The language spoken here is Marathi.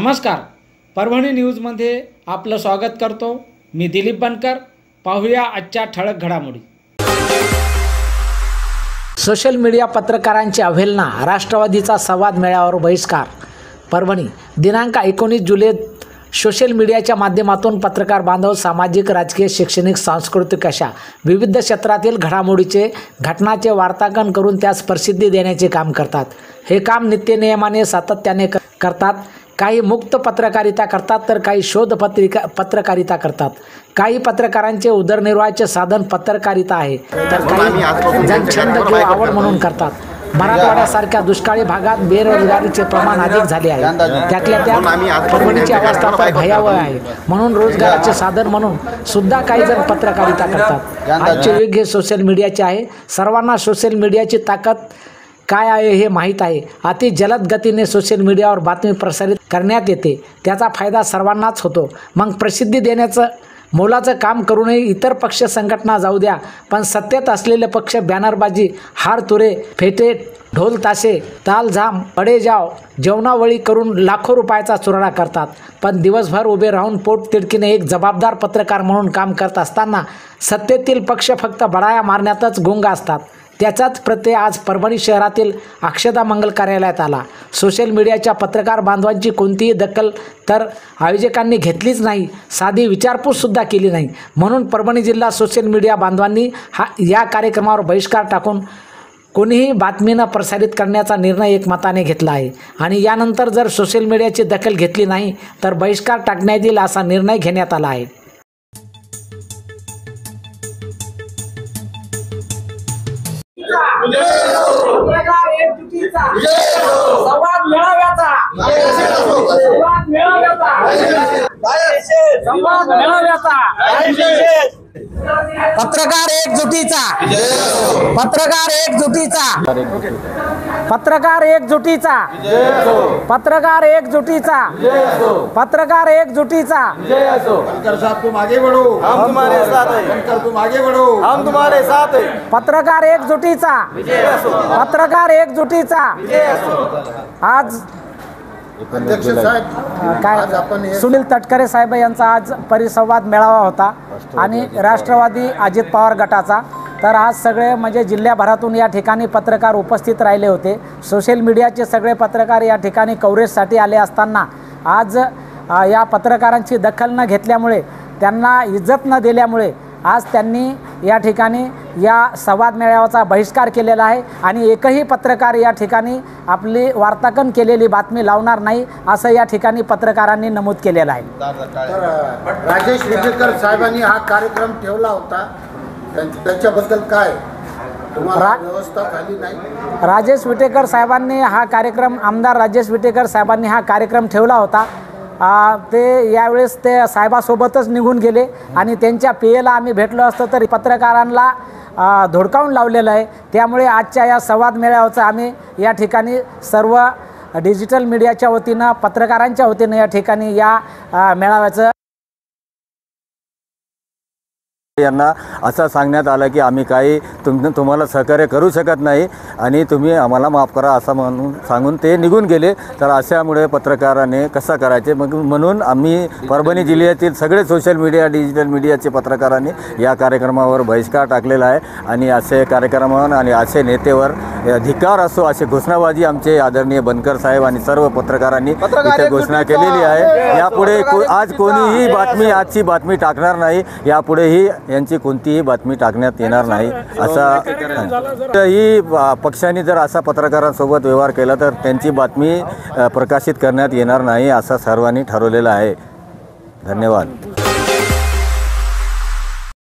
नमस्कार, परभणी न्यूजमध्ये आपलं स्वागत करतो। मी दिलीप बनकर। पाहूया आजच्या ठळक घडामोडी। सोशल मीडिया पत्रकारांची अवहेलना, राष्ट्रवादीचा संवाद मेळाव्यावर बहिष्कार। परभणी दिनांक 19 जुलै सोशल मीडियाच्या माध्यमातून पत्रकार बांधव सामाजिक, राजकीय, शैक्षणिक, सांस्कृतिक अशा विविध क्षेत्रातील घटनांचे वार्तांकन करून त्यास प्रसिद्धी देण्याचे काम करतात। हे काम नित्यनियमाने सातत्याने करतात। काही मुक्त पत्रकारिता करतात तर काही शोध पत्रकारिता करतात। काही पत्रकारांचे उदरनिर्वाहाचे साधन पत्रकारिता आहे तर काही जनछंद किंवा आवड म्हणून करतात। मराठवाड्यासारख्या दुष्काळी भागात बेरोजगारीचे प्रमाण अधिक झाले आहे। त्यातल्या त्यात परभणीची अवस्था तर भयावह आहे। म्हणून रोजगाराचे साधन म्हणून सुद्धा काही जण पत्रकारिता करतात। आजचे युग हे सोशल मीडियाचे आहे। सर्वांना सोशल मीडियाची ताकद काय आहे हे माहीत आहे। अति जलद गतीने सोशल मीडियावर बातमी प्रसारित करण्यात येते, त्याचा फायदा सर्वांनाच होतो। मग प्रसिद्धी देण्याचं मोलाचं काम करूनही इतर पक्ष संघटना जाऊ द्या, पण सत्तेत असलेले पक्ष बॅनरबाजी, हार तुरे, फेटे, ढोल ताशे, तालझाम, अडेजाव, जेवणावळी करून लाखो रुपयाचा चुराडा करतात। पण दिवसभर उभे राहून पोट तिडकीने एक जबाबदार पत्रकार म्हणून काम करत असताना सत्तेतील पक्ष फक्त बडाया मारण्यातच गुंग असतात। त्याचाच प्रत्यय आज परभणी शहरातील अक्षता मंगल कार्यालयात आला। सोशल मीडियाच्या पत्रकार बांधवांची कोणतीही दखल तर आयोजकांनी घेतलीच नाही, साधी विचारपूससुद्धा केली नाही। म्हणून परभणी जिल्हा सोशल मीडिया बांधवांनी या कार्यक्रमावर बहिष्कार टाकून कोणीही बातमी न प्रसारित करण्याचा निर्णय एकमताने घेतला आहे। आणि यानंतर जर सोशल मीडियाची दखल घेतली नाही तर बहिष्कार टाकण्यात येईल असा निर्णय घेण्यात आला आहे। पत्रकार एकजुटीचा संवाद मेळाव्याचा पत्रकार एकजुटीचा पत्रकार एकजुटीचा पत्रकार एकजुटीचा पत्रकार एकजुटीचा पत्रकार एकजुटीचा बनकर साहब तुम आगे बढ़ो, हम तुम्हारे साथ हैं। बनकर तुम आगे बढ़ो, हम तुम्हारे साथ हैं। पत्रकार एकजुटीचा पत्रकार एकजुटीचा आज अध्यक्ष साहेब काय सुनील तटकरे साहेब यांचा आज परिसंवाद मेळावा होता आणि राष्ट्रवादी अजित पवार गटाचा। तर आज सगळे म्हणजे जिल्ह्याभरातून या ठिकाणी पत्रकार उपस्थित राहिले होते। सोशल मीडियाचे सगळे पत्रकार या ठिकाणी कव्हरेजसाठी आले असताना आज या पत्रकारांची दखल न घेतल्यामुळे, त्यांना इज्जत न दिल्यामुळे आज त्यांनी या ठिकाणी या संवाद मेळाव्याचा बहिष्कार केलेला आहे आणि एकही पत्रकार या ठिकाणी आपली वार्तांकन केलेली बातमी लावणार नाही असं या ठिकाणी पत्रकारांनी नमूद केलेलं आहे। राजेश विटेकर साहेबांनी हा कार्यक्रम ठेवला होता, त्याच्याबद्दल काय तुम्हाला व्यवस्था झाली नाही? राजेश विटेकर साहेबांनी हा कार्यक्रम, आमदार राजेश विटेकर साहेबांनी हा कार्यक्रम ठेवला होता। ते यावेळेस ते साहेबासोबतच निघून गेले आणि त्यांच्या पेयला आम्ही भेटलो असतो तरी पत्रकारांना धोडकावून लावलेलं आहे। त्यामुळे आजच्या या संवाद मेळाव्याचं आम्ही या ठिकाणी सर्व डिजिटल मीडियाच्या वतीनं, पत्रकारांच्या वतीनं या ठिकाणी या मेळाव्याचं यांना असं सांगण्यात आलं की आम्ही काही तुम्हाला सहकार्य करू शकत नाही आणि तुम्ही आम्हाला माफ करा असं म्हणून सांगून ते निघून गेले। तर अशामुळे पत्रकाराने कसं करायचे म्हणून आम्ही परभणी जिल्ह्यातील सगळे सोशल मीडिया, डिजिटल मीडियाचे पत्रकारांनी या कार्यक्रमावर बहिष्कार टाकलेला आहे। आणि असे कार्यक्रमावर आणि असे नेतेवर धिक्कार असो अशी घोषणाबाजी आमचे आदरणीय बनकर साहेब आणि सर्व पत्रकारांनी इथे घोषणा केलेली आहे। यापुढे आज कोणीही बातमी, आजची बातमी टाकणार नाही, यापुढेही यांची कोणतीही बातमी टाकण्यात येणार नाही असा ही पक्षांनी जर असा पत्रकारांसोबत व्यवहार केला तर त्यांची बातमी प्रकाशित करण्यात येणार नाही असं सर्वांनी ठरवलेलं आहे। धन्यवाद।